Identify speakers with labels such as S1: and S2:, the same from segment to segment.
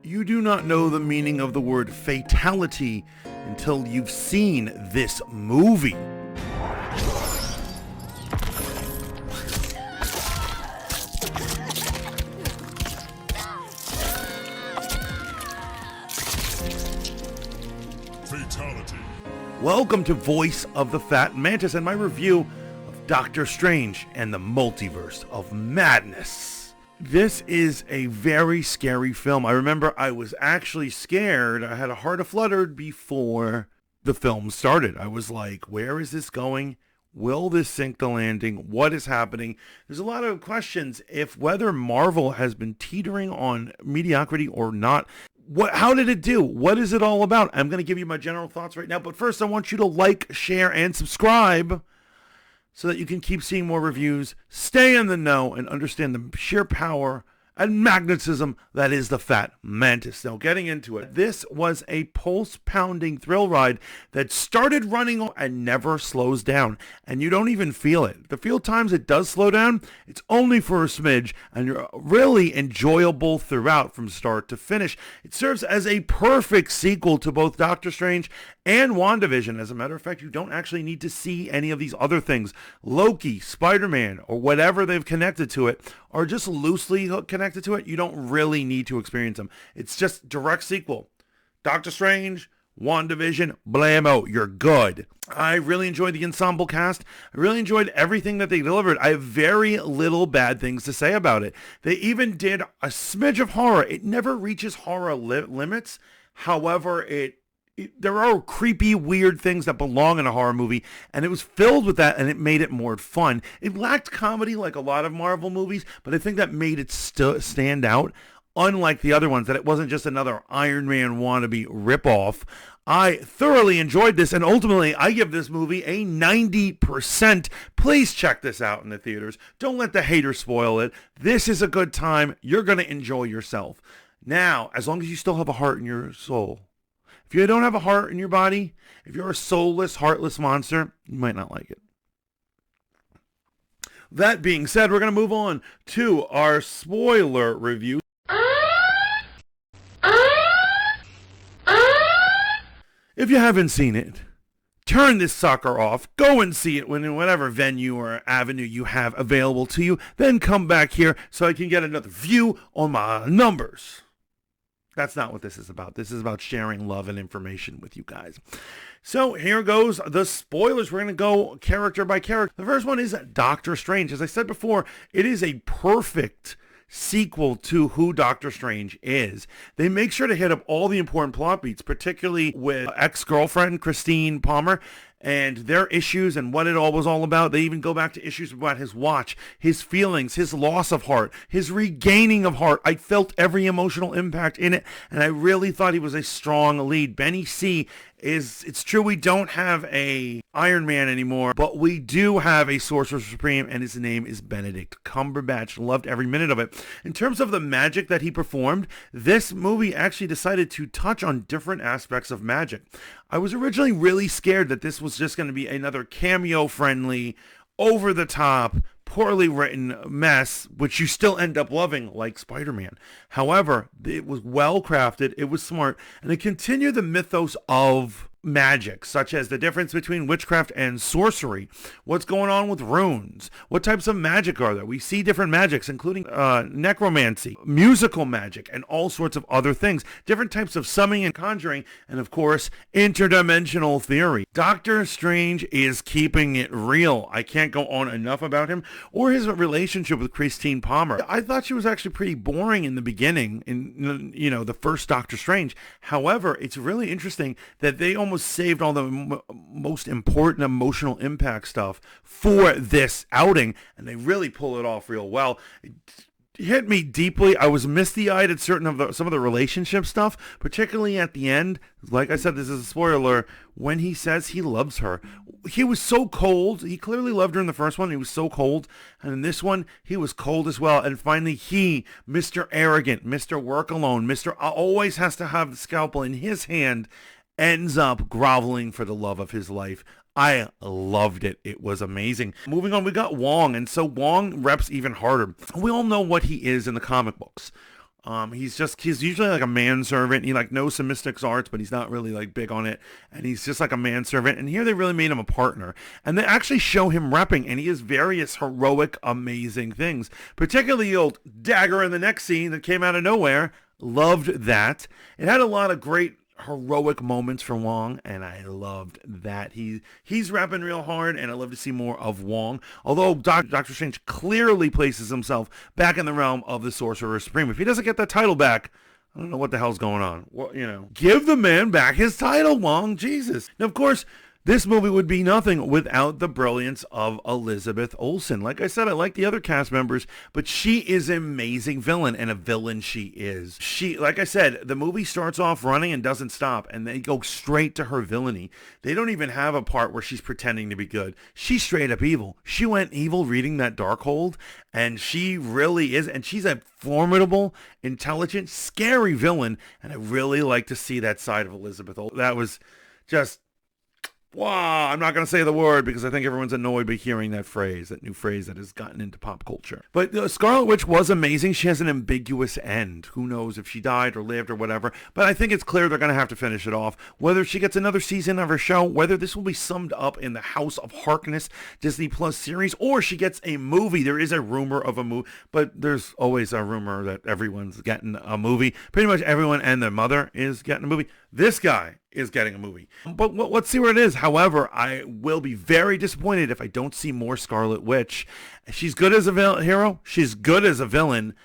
S1: You do not know the meaning of the word fatality until you've seen this movie.
S2: Fatality.
S1: Welcome to Voice of the Fat Mantis and my review of Doctor Strange and the Multiverse of Madness. This is a very scary film. I remember I was actually scared. I had a heart afluttered before the film started. I was like, where is this going? Will this sink the landing? What is happening? There's a lot of questions if whether Marvel has been teetering on mediocrity or not. How did it do? What is it all about? I'm going to give you my general thoughts right now. But first, I want you to like, share, and subscribe so that you can keep seeing more reviews, stay in the know, and understand the sheer power and magnetism that is the Fat Mantis. Now, getting into it, this was a pulse-pounding thrill ride that started running and never slows down, and you don't even feel it. The few times it does slow down, it's only for a smidge, and you're really enjoyable throughout from start to finish. It serves as a perfect sequel to both Doctor Strange and WandaVision. As a matter of fact, you don't actually need to see any of these other things. Loki, Spider-Man, or whatever they've connected to it, or just loosely connected to it, you don't really need to experience them. It's just direct sequel. Doctor Strange, WandaVision, blammo, you're good. I really enjoyed the ensemble cast. I really enjoyed everything that they delivered. I have very little bad things to say about it. They even did a smidge of horror. It never reaches horror limits. However, there are creepy, weird things that belong in a horror movie, and it was filled with that, and it made it more fun. It lacked comedy like a lot of Marvel movies, but I think that made it stand out, unlike the other ones, that it wasn't just another Iron Man wannabe ripoff. I thoroughly enjoyed this, and ultimately, I give this movie a 90%. Please check this out in the theaters. Don't let the haters spoil it. This is a good time. You're going to enjoy yourself. Now, as long as you still have a heart in your soul. If you don't have a heart in your body, if you're a soulless, heartless monster, you might not like it. That being said, we're going to move on to our spoiler review. If you haven't seen it, turn this sucker off. Go and see it in whatever venue or avenue you have available to you. Then come back here so I can get another view on my numbers. That's not what this is about. This is about sharing love and information with you guys. So here goes the spoilers. We're going to go character by character. The first one is Doctor Strange. As I said before, it is a perfect sequel to who Doctor Strange is. They make sure to hit up all the important plot beats, particularly with ex-girlfriend Christine Palmer and their issues and what it all was all about. They even go back to issues about his watch, his feelings, his loss of heart, his regaining of heart. I felt every emotional impact in it, and I really thought he was a strong lead. Benny C. It's true we don't have a Iron Man anymore, but we do have a Sorcerer Supreme, and his name is Benedict Cumberbatch. Loved every minute of it. In terms of the magic that he performed, this movie actually decided to touch on different aspects of magic. I was originally really scared that this was just going to be another cameo-friendly, over-the-top, poorly written mess, which you still end up loving, like Spider-Man. However, it was well crafted, it was smart, and it continued the mythos of magic, such as the difference between witchcraft and sorcery, what's going on with runes, what types of magic are there. We see different magics, including necromancy, musical magic, and all sorts of other things, different types of summoning and conjuring, and of course, interdimensional theory. Doctor Strange is keeping it real. I can't go on enough about him or his relationship with Christine Palmer. I thought she was actually pretty boring in the beginning, in the first Doctor Strange. However, it's really interesting that they almost saved all the most important emotional impact stuff for this outing, and they really pull it off real well. It hit me deeply. I was misty-eyed at some of the relationship stuff, particularly at the end. Like I said, this is a spoiler. When he says he loves her, he was so cold. He clearly loved her in the first one. He was so cold, and in this one, he was cold as well. And finally, he, Mr. Arrogant, Mr. Work Alone, Mr. Always has to have the scalpel in his hand, ends up groveling for the love of his life. I loved it. It was amazing. Moving on, we got Wong, and so Wong reps even harder. We all know what he is in the comic books. He's usually like a manservant. He like knows some mystics arts, but he's not really like big on it. And he's just like a manservant. And here they really made him a partner. And they actually show him repping, and he has various heroic, amazing things. Particularly the old dagger in the neck scene that came out of nowhere. Loved that. It had a lot of great heroic moments for Wong, and I loved that. He's rapping real hard, and I love to see more of Wong. Although Doctor Strange clearly places himself back in the realm of the Sorcerer Supreme. If he doesn't get that title back, I don't know what the hell's going on. Well, give the man back his title, Wong. Jesus. Now, of course, this movie would be nothing without the brilliance of Elizabeth Olsen. Like I said, I like the other cast members, but she is an amazing villain, and a villain she is. Like I said, the movie starts off running and doesn't stop, and they go straight to her villainy. They don't even have a part where she's pretending to be good. She's straight up evil. She went evil reading that Darkhold, and she really is, and she's a formidable, intelligent, scary villain, and I really like to see that side of Elizabeth Olsen. That was just... wow, I'm not going to say the word because I think everyone's annoyed by hearing that phrase, that new phrase that has gotten into pop culture. But Scarlet Witch was amazing. She has an ambiguous end. Who knows if she died or lived or whatever. But I think it's clear they're going to have to finish it off. Whether she gets another season of her show, whether this will be summed up in the House of Harkness Disney Plus series, or she gets a movie. There is a rumor of a movie, but there's always a rumor that everyone's getting a movie. Pretty much everyone and their mother is getting a movie. This guy is getting a movie. But let's see where it is. However, I will be very disappointed if I don't see more Scarlet Witch. She's good as a hero. She's good as a villain.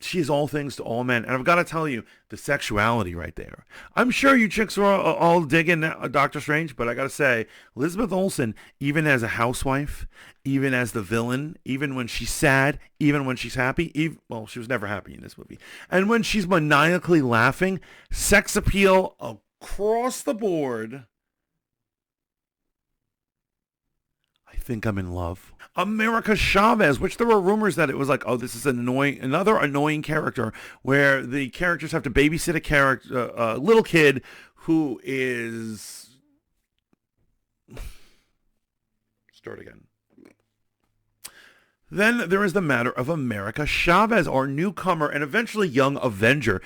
S1: She is all things to all men. And I've got to tell you, the sexuality right there. I'm sure you chicks are all digging Doctor Strange, but I got to say, Elizabeth Olsen, even as a housewife, even as the villain, even when she's sad, even when she's happy, well, she was never happy in this movie. And when she's maniacally laughing, sex appeal across the board. I think I'm in love. America Chavez, which there were rumors that it was like, oh, this is another annoying character where the characters have to babysit a little kid who is... Start again. Then there is the matter of America Chavez, our newcomer and eventually young Avenger.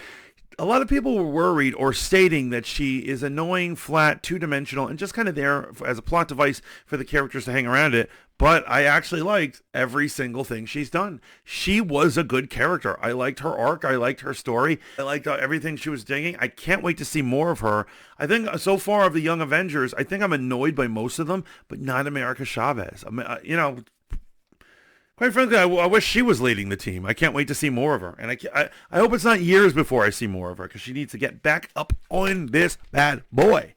S1: A lot of people were worried or stating that she is annoying, flat, two-dimensional, and just kind of there as a plot device for the characters to hang around it. But I actually liked every single thing she's done. She was a good character. I liked her arc. I liked her story. I liked everything she was digging. I can't wait to see more of her. I think so far of the Young Avengers, I think I'm annoyed by most of them, but not America Chavez. Quite frankly, I wish she was leading the team. I can't wait to see more of her. And I hope it's not years before I see more of her, because she needs to get back up on this bad boy.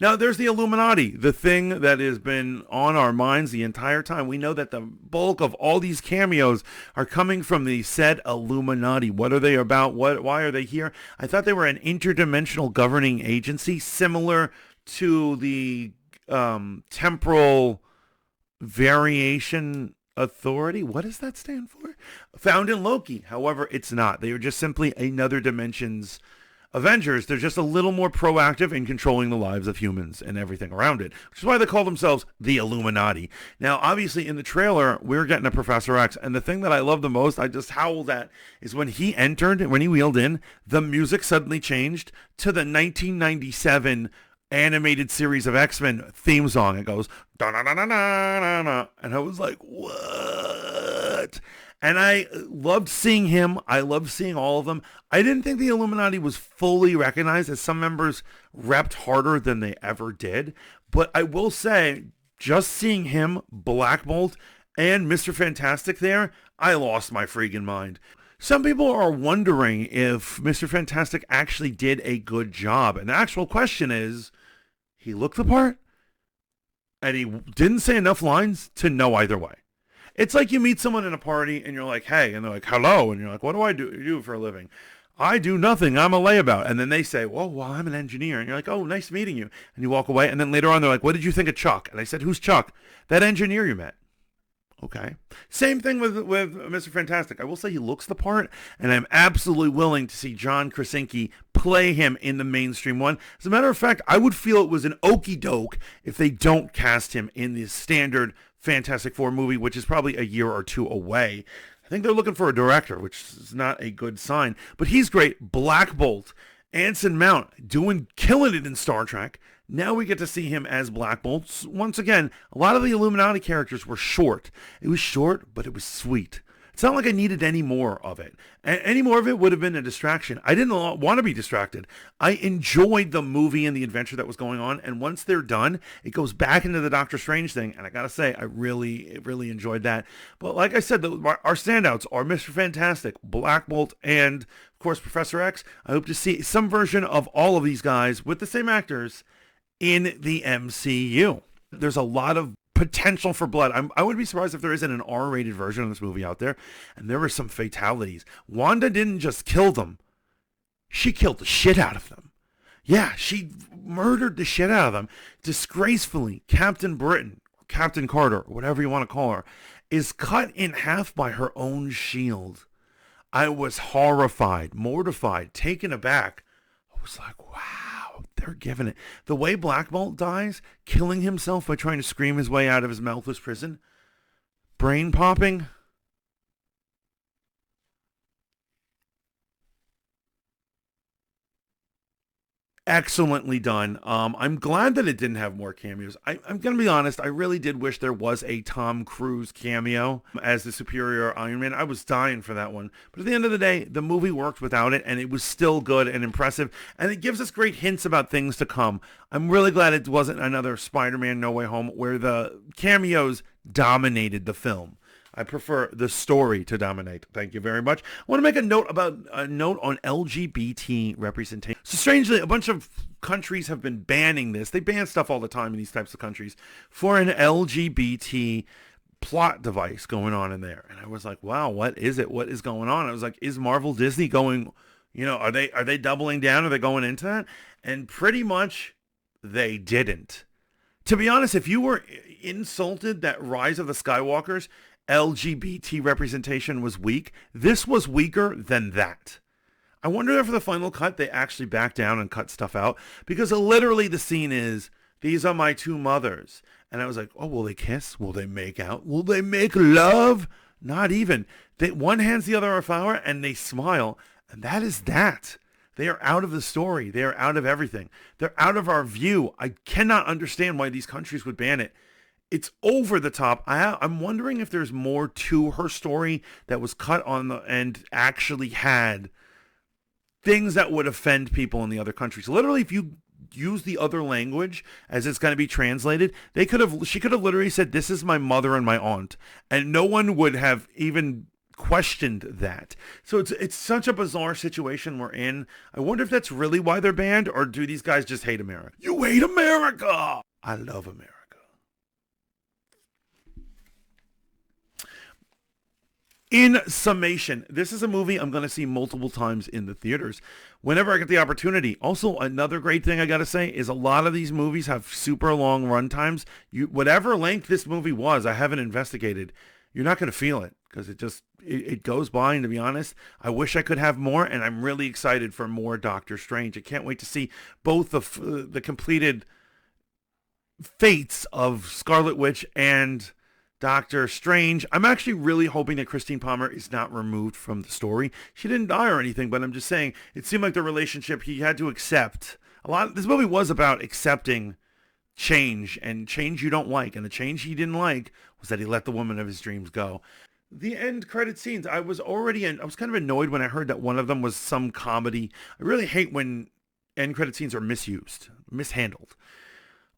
S1: Now, there's the Illuminati, the thing that has been on our minds the entire time. We know that the bulk of all these cameos are coming from the said Illuminati. What are they about? Why are they here? I thought they were an interdimensional governing agency, similar to the temporal variation authority. What does that stand for? Found in Loki. However, it's not. They are just simply another dimension's Avengers. They're just a little more proactive in controlling the lives of humans and everything around it, which is why they call themselves the Illuminati. Now, obviously, in the trailer, we're getting a Professor X, and the thing that I love the most, I just howled at, is when he wheeled in, the music suddenly changed to the 1997 animated series of X-Men theme song. It goes, da-na-na-na-na-na, and I was like, what? And I loved seeing him. I loved seeing all of them. I didn't think the Illuminati was fully recognized, as some members repped harder than they ever did. But I will say, just seeing him, Black Bolt, and Mr. Fantastic there, I lost my freaking mind. Some people are wondering if Mr. Fantastic actually did a good job. And the actual question is, he looked the part, and he didn't say enough lines to know either way. It's like you meet someone in a party, and you're like, hey, and they're like, hello, and you're like, what do I do for a living? I do nothing. I'm a layabout. And then they say, well, I'm an engineer. And you're like, oh, nice meeting you. And you walk away, and then later on, they're like, what did you think of Chuck? And I said, who's Chuck? That engineer you met. Okay. Same thing with Mr. Fantastic. I will say he looks the part, and I'm absolutely willing to see John Krasinski play him in the mainstream one. As a matter of fact, I would feel it was an okie doke if they don't cast him in the standard Fantastic Four movie, which is probably a year or two away. I think they're looking for a director, which is not a good sign. But he's great. Black Bolt, Anson Mount, killing it in Star Trek. Now we get to see him as Black Bolt. Once again, a lot of the Illuminati characters were short. It was short, but it was sweet. It's not like I needed any more of it. Any more of it would have been a distraction. I didn't want to be distracted. I enjoyed the movie and the adventure that was going on. And once they're done, it goes back into the Doctor Strange thing. And I got to say, I really enjoyed that. But like I said, our standouts are Mr. Fantastic, Black Bolt, and of course, Professor X. I hope to see some version of all of these guys with the same actors in the MCU. There's a lot of potential for blood. I would be surprised if there isn't an R-rated version of this movie out there. And there were some fatalities. Wanda didn't just kill them. She killed the shit out of them. Yeah, she murdered the shit out of them. Disgracefully, Captain Britain, or Captain Carter, or whatever you want to call her, is cut in half by her own shield. I was horrified, mortified, taken aback. I was like, wow, they're giving it. The way Black Bolt dies, killing himself by trying to scream his way out of his mouthless prison, brain popping. Excellently done. I'm glad that it didn't have more cameos. I'm going to be honest, I really did wish there was a Tom Cruise cameo as the superior Iron Man. I was dying for that one. But at the end of the day, the movie worked without it, and it was still good and impressive, and it gives us great hints about things to come. I'm really glad it wasn't another Spider-Man No Way Home where the cameos dominated the film. I prefer the story to dominate. Thank you very much. I want to make a note on LGBT representation. So strangely, a bunch of countries have been banning this. They ban stuff all the time in these types of countries for an LGBT plot device going on in there. And I was like, wow, what is it? What is going on? I was like, is Marvel Disney going, are they doubling down? Are they going into that? And pretty much they didn't. To be honest, if you were insulted that Rise of the Skywalkers LGBT representation was weak, this was weaker than that. I wonder if for the final cut they actually backed down and cut stuff out, because literally the scene is, these are my two mothers. And I was like, oh, will they kiss? Will they make out? Will they make love? Not even. One hands the other a flower and they smile. And that is that. They are out of the story. They are out of everything. They're out of our view. I cannot understand why these countries would ban it. It's over the top. I'm wondering if there's more to her story that was cut on the end, actually had things that would offend people in the other countries. Literally, if you use the other language as it's going to be translated, she could have literally said, this is my mother and my aunt, and no one would have even questioned that. So it's such a bizarre situation we're in. I wonder if that's really why they're banned, or do these guys just hate America? You hate America! I love America. In summation, this is a movie I'm going to see multiple times in the theaters whenever I get the opportunity. Also, another great thing I got to say is a lot of these movies have super long run times. Whatever length this movie was, I haven't investigated, you're not going to feel it because it goes by. And to be honest, I wish I could have more, and I'm really excited for more Doctor Strange. I can't wait to see both the completed fates of Scarlet Witch and Doctor Strange. I'm actually really hoping that Christine Palmer is not removed from the story. She didn't die or anything, but I'm just saying it seemed like the relationship he had to accept. This movie was about accepting change, and change you don't like, and the change he didn't like was that he let the woman of his dreams go. The end credit scenes, I was kind of annoyed when I heard that one of them was some comedy. I really hate when end credit scenes are mishandled.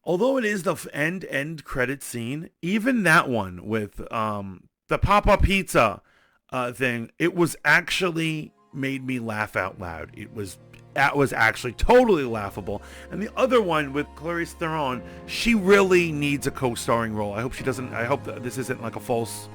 S1: Although it is the end credit scene, even that one with the pop-up pizza thing, it was actually made me laugh out loud. That was actually totally laughable. And the other one with Clarice Theron, she really needs a co-starring role. I hope that this isn't like a false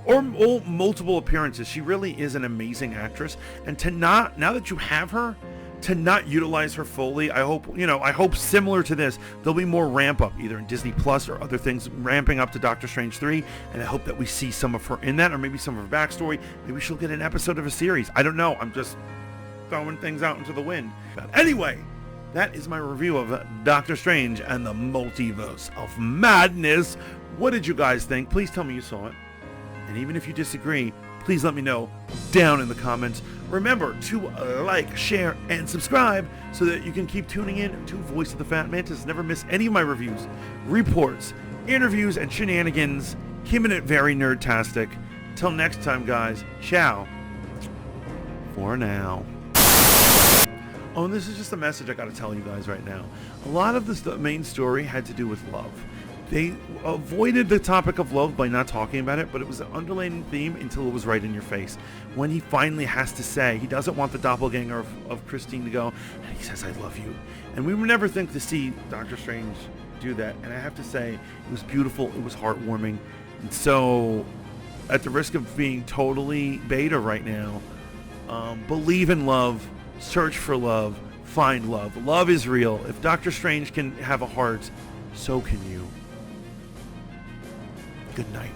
S1: or multiple appearances. She really is an amazing actress. And now that you have her, to not utilize her fully, I hope similar to this, there'll be more ramp up either in Disney Plus or other things ramping up to Doctor Strange 3, and I hope that we see some of her in that, or maybe some of her backstory. Maybe she'll get an episode of a series. I don't know. I'm just throwing things out into the wind. But anyway, that is my review of Doctor Strange and the Multiverse of Madness. What did you guys think? Please tell me you saw it. And even if you disagree, Please let me know down in the comments. Remember to like, share, and subscribe so that you can keep tuning in to Voice of the Fat Mantis. Never miss any of my reviews, reports, interviews, and shenanigans. Keeping it very nerdtastic. Till next time, guys. Ciao. For now. Oh, and this is just a message I gotta tell you guys right now. A lot of the main story had to do with love. They avoided the topic of love by not talking about it, but it was an underlying theme until it was right in your face. When he finally has to say he doesn't want the doppelganger of Christine to go, and he says, I love you. And we would never think to see Doctor Strange do that. And I have to say, it was beautiful, it was heartwarming. And so, at the risk of being totally beta right now, believe in love, search for love, find love. Love is real. If Doctor Strange can have a heart, so can you. Good night.